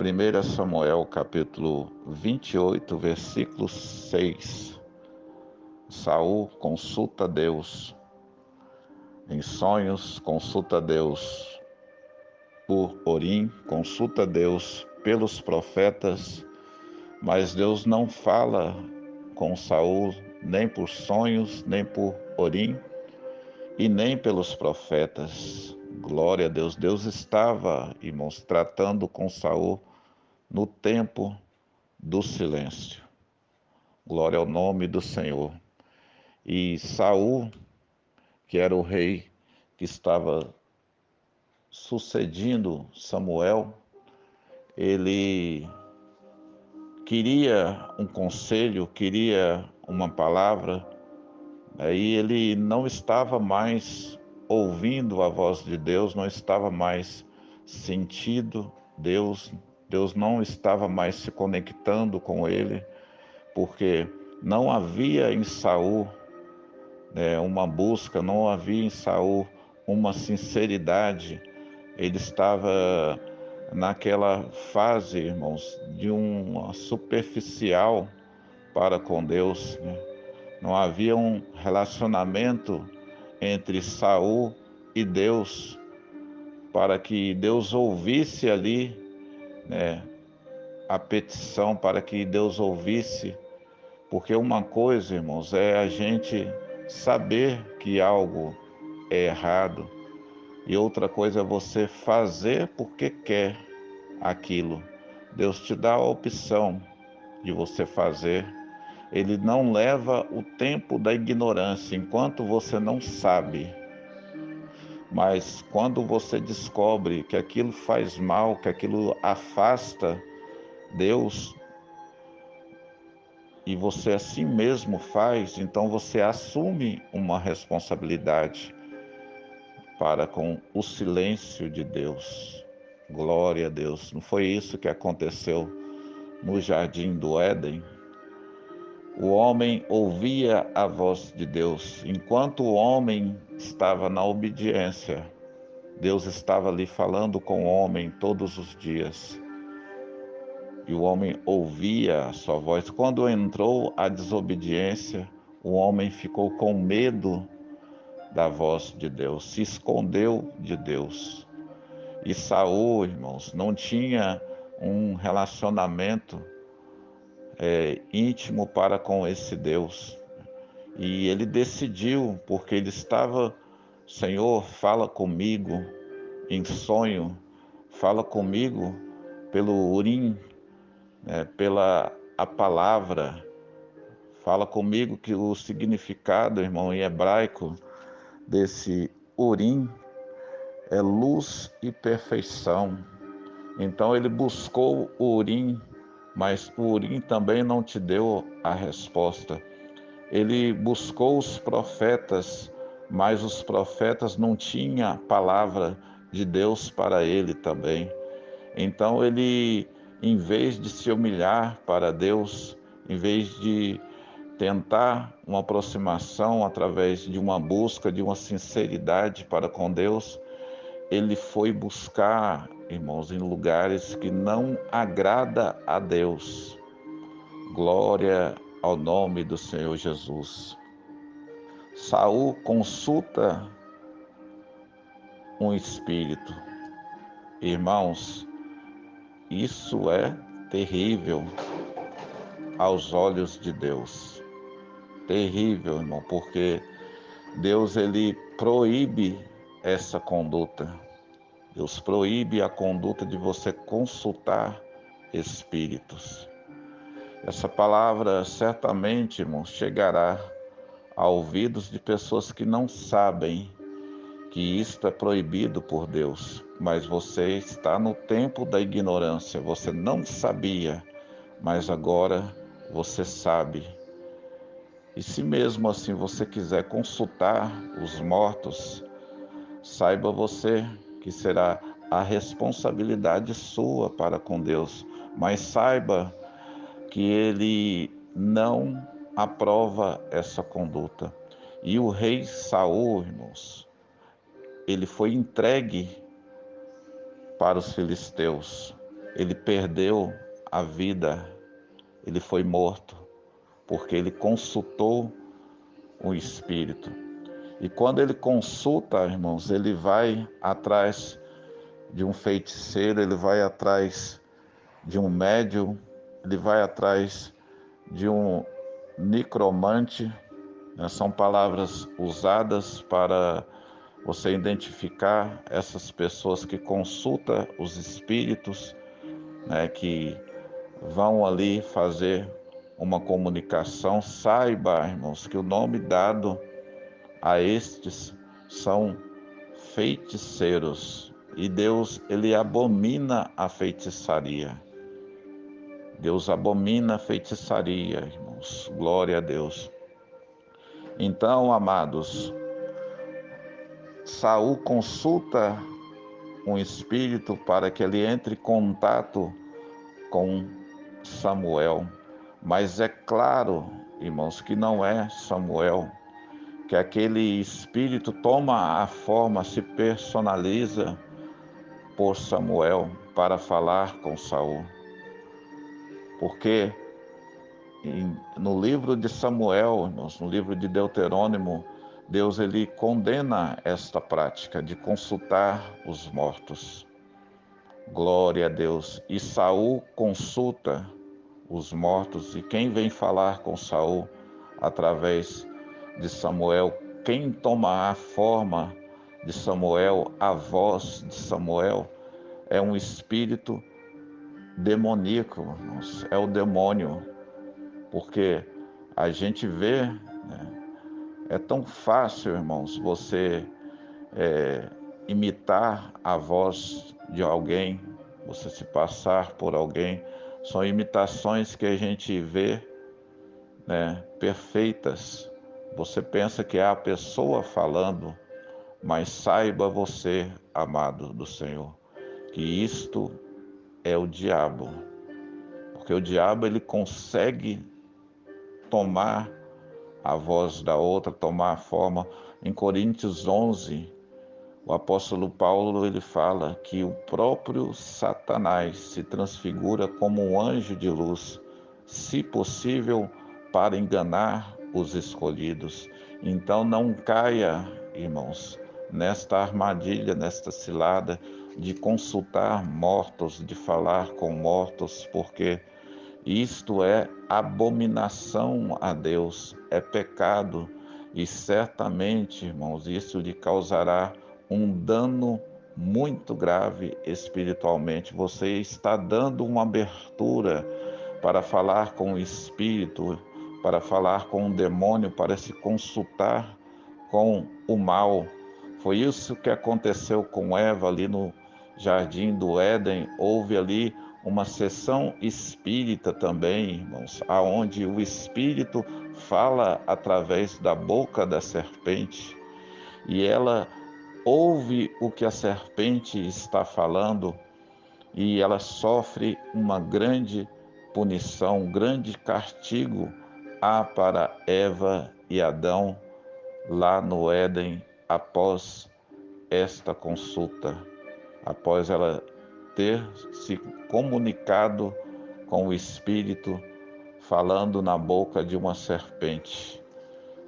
1 Samuel, capítulo 28, versículo 6. Saul consulta Deus. Em sonhos, consulta Deus por Urim, consulta Deus pelos profetas, mas Deus não fala com Saul nem por sonhos, nem por Urim e nem pelos profetas. Glória a Deus. Deus estava, irmãos, tratando com Saul no tempo do silêncio. Glória ao nome do Senhor. E Saul, que era o rei que estava sucedendo Samuel, ele queria um conselho, queria uma palavra, aí ele não estava mais ouvindo a voz de Deus, não estava mais sentindo Deus não estava mais se conectando com ele, porque não havia em Saul uma busca, não havia em Saul uma sinceridade. Ele estava naquela fase, irmãos, de uma superficial para com Deus, né? Não havia um relacionamento entre Saul e Deus, para que Deus ouvisse ali, né, a petição, para que Deus ouvisse, porque uma coisa, irmãos, é a gente saber que algo é errado, e outra coisa é você fazer porque quer aquilo. Deus te dá a opção de você fazer. Ele não leva o tempo da ignorância enquanto você não sabe. Mas quando você descobre que aquilo faz mal, que aquilo afasta Deus, e você assim mesmo faz, então você assume uma responsabilidade para com o silêncio de Deus. Glória a Deus. Não foi isso que aconteceu no jardim do Éden? O homem ouvia a voz de Deus. Enquanto o homem estava na obediência, Deus estava ali falando com o homem todos os dias. E o homem ouvia a sua voz. Quando entrou a desobediência, o homem ficou com medo da voz de Deus, se escondeu de Deus. E Saul, irmãos, não tinha um relacionamento íntimo para com esse Deus. E ele decidiu, porque ele estava, Senhor, fala comigo em sonho, fala comigo pelo Urim, pela a palavra, fala comigo, que o significado, irmão, em hebraico desse Urim é luz e perfeição. Então ele buscou o Urim, mas o Urim também não te deu a resposta. Ele buscou os profetas, mas os profetas não tinham a palavra de Deus para ele também. Então ele, em vez de se humilhar para Deus, em vez de tentar uma aproximação através de uma busca, de uma sinceridade para com Deus, ele foi buscar, irmãos, em lugares que não agrada a Deus. Glória ao nome do Senhor Jesus. Saul consulta um espírito. Irmãos, isso é terrível aos olhos de Deus. Terrível, irmão, porque Deus, ele proíbe essa conduta. Deus proíbe a conduta de você consultar espíritos. Essa palavra certamente, irmão, chegará a ouvidos de pessoas que não sabem que isto é proibido por Deus, mas você está no tempo da ignorância, você não sabia, mas agora você sabe. E se mesmo assim você quiser consultar os mortos, saiba você que será a responsabilidade sua para com Deus, mas saiba que Ele não aprova essa conduta. E o rei Saul, irmãos, ele foi entregue para os filisteus. ele perdeu a vida, ele foi morto, porque ele consultou o Espírito. E quando ele consulta, irmãos, ele vai atrás de um feiticeiro, ele vai atrás de um médium, ele vai atrás de um necromante, né? São palavras usadas para você identificar essas pessoas que consultam os espíritos, né, que vão ali fazer uma comunicação. Saiba, irmãos, que o nome dado a estes são feiticeiros. E Deus, ele abomina a feitiçaria. Deus abomina a feitiçaria, irmãos. Glória a Deus. Então, amados, Saul consulta um espírito para que ele entre em contato com Samuel. Mas é claro, irmãos, que não é Samuel, que aquele espírito toma a forma, se personaliza por Samuel para falar com Saul. Porque no livro de Samuel, irmãos, no livro de Deuteronômio, Deus ele condena esta prática de consultar os mortos. Glória a Deus. E Saul consulta os mortos, e quem vem falar com Saul através de Samuel, quem toma a forma de Samuel, a voz de Samuel, é um espírito demoníaco, irmãos, é o demônio, porque a gente vê, né, é tão fácil, irmãos, você imitar a voz de alguém, você se passar por alguém. São imitações que a gente vê, né, perfeitas. Você pensa que é a pessoa falando, mas saiba você, amado do Senhor, que isto é o diabo. Porque o diabo ele consegue tomar a voz da outra, tomar a forma. Em Coríntios 11, o apóstolo Paulo ele fala que o próprio Satanás se transfigura como um anjo de luz, se possível, para enganar os escolhidos. Então não caia, irmãos, nesta armadilha, nesta cilada de consultar mortos, de falar com mortos, porque isto é abominação a Deus, é pecado, e certamente, irmãos, isso lhe causará um dano muito grave espiritualmente. Você está dando uma abertura para falar com o espírito, para falar com o demônio, para se consultar com o mal. Foi isso que aconteceu com Eva ali no jardim do Éden. Houve ali uma sessão espírita também, irmãos, aonde o espírito fala através da boca da serpente e ela ouve o que a serpente está falando e ela sofre uma grande punição, um grande castigo para Eva e Adão lá no Éden após esta consulta, após ela ter se comunicado com o Espírito, falando na boca de uma serpente.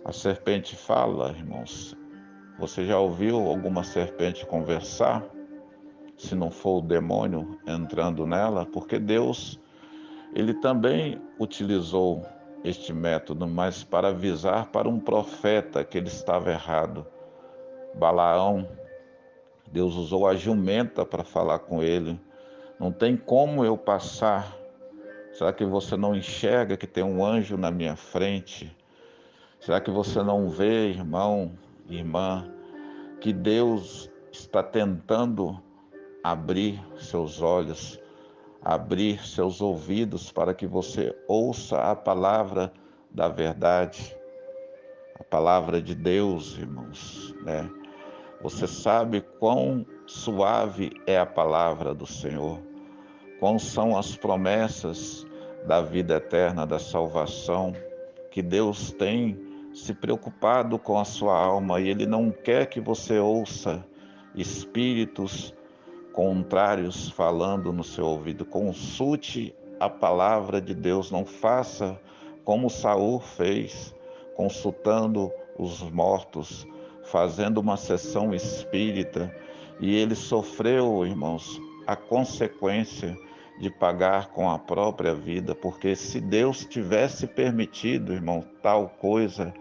A serpente fala, irmãos. Você já ouviu alguma serpente conversar? Se não for o demônio entrando nela, porque Deus, ele também utilizou este método, mas para avisar para um profeta que ele estava errado. Balaão, Deus usou a jumenta para falar com ele. Não tem como eu passar. Será que você não enxerga que tem um anjo na minha frente? Será que você não vê, irmão, irmã, que Deus está tentando abrir seus olhos, abrir seus ouvidos para que você ouça a palavra da verdade, a palavra de Deus, irmãos, né? Você sabe quão suave é a palavra do Senhor, quão são as promessas da vida eterna, da salvação, que Deus tem se preocupado com a sua alma e Ele não quer que você ouça espíritos contrários falando no seu ouvido. Consulte a palavra de Deus, não faça como Saul fez, consultando os mortos, fazendo uma sessão espírita, e ele sofreu, irmãos, a consequência de pagar com a própria vida, porque se Deus tivesse permitido, irmão, tal coisa,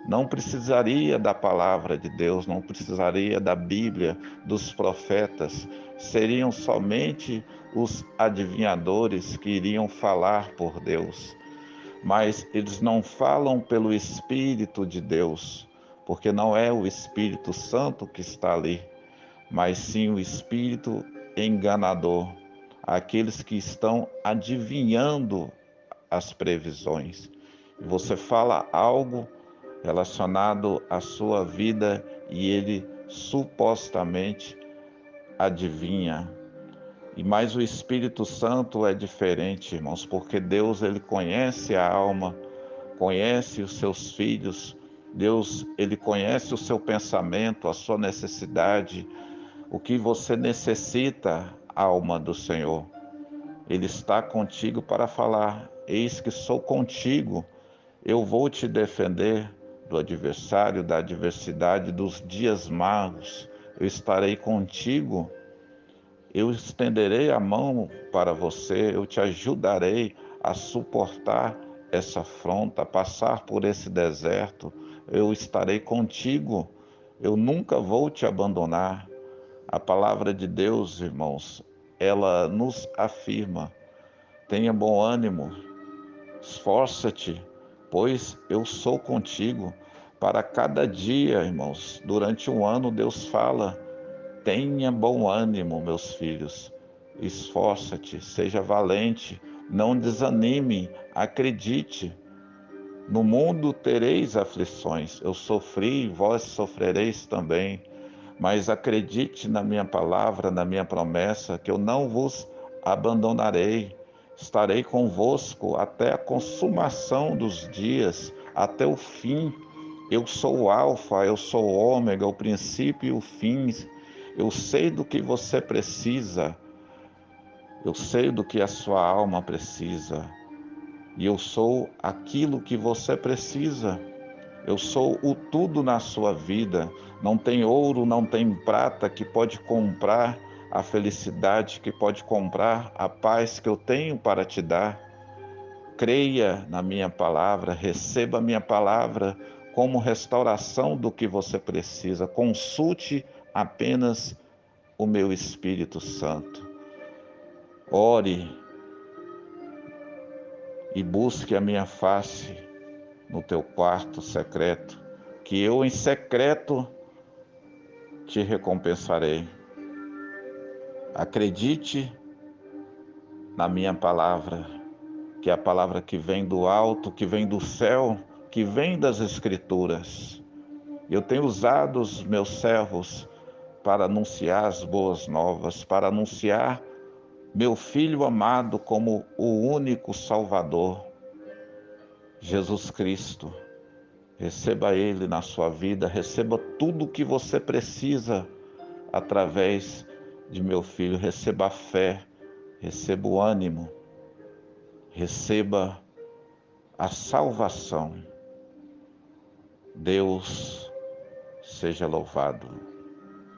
não precisaria da palavra de Deus, não precisaria da Bíblia, dos profetas, seriam somente os adivinhadores que iriam falar por Deus. Mas eles não falam pelo Espírito de Deus, porque não é o Espírito Santo que está ali, mas sim o espírito enganador, aqueles que estão adivinhando as previsões. Você fala algo relacionado à sua vida e ele supostamente adivinha. E mais o Espírito Santo é diferente, irmãos, porque Deus ele conhece a alma, conhece os seus filhos. Deus ele conhece o seu pensamento, a sua necessidade, o que você necessita, alma do Senhor. Ele está contigo para falar: eis que sou contigo, eu vou te defender do adversário, da adversidade, dos dias maus. Eu estarei contigo, eu estenderei a mão para você, eu te ajudarei a suportar essa afronta, a passar por esse deserto. Eu estarei contigo, eu nunca vou te abandonar. A palavra de Deus, irmãos, ela nos afirma: tenha bom ânimo, esforça-te, pois eu sou contigo. Para cada dia, irmãos, durante um ano, Deus fala: tenha bom ânimo, meus filhos, esforça-te, seja valente, não desanime, acredite. No mundo tereis aflições, eu sofri, vós sofrereis também. Mas acredite na minha palavra, na minha promessa, que eu não vos abandonarei. Estarei convosco até a consumação dos dias, até o fim. Eu sou o Alfa, eu sou o Ômega, o princípio e o fim. Eu sei do que você precisa, eu sei do que a sua alma precisa, e eu sou aquilo que você precisa. Eu sou o tudo na sua vida. Não tem ouro, não tem prata que pode comprar a felicidade, que pode comprar a paz que eu tenho para te dar. Creia na minha palavra, receba a minha palavra como restauração do que você precisa. Consulte apenas o meu Espírito Santo. Ore e busque a minha face no teu quarto secreto, que eu em secreto te recompensarei. Acredite na minha palavra, que é a palavra que vem do alto, que vem do céu, que vem das Escrituras. Eu tenho usado os meus servos para anunciar as boas novas, para anunciar meu Filho amado como o único Salvador, Jesus Cristo. Receba Ele na sua vida, receba tudo o que você precisa através de meu Filho. Receba a fé, receba o ânimo, receba a salvação. Deus seja louvado.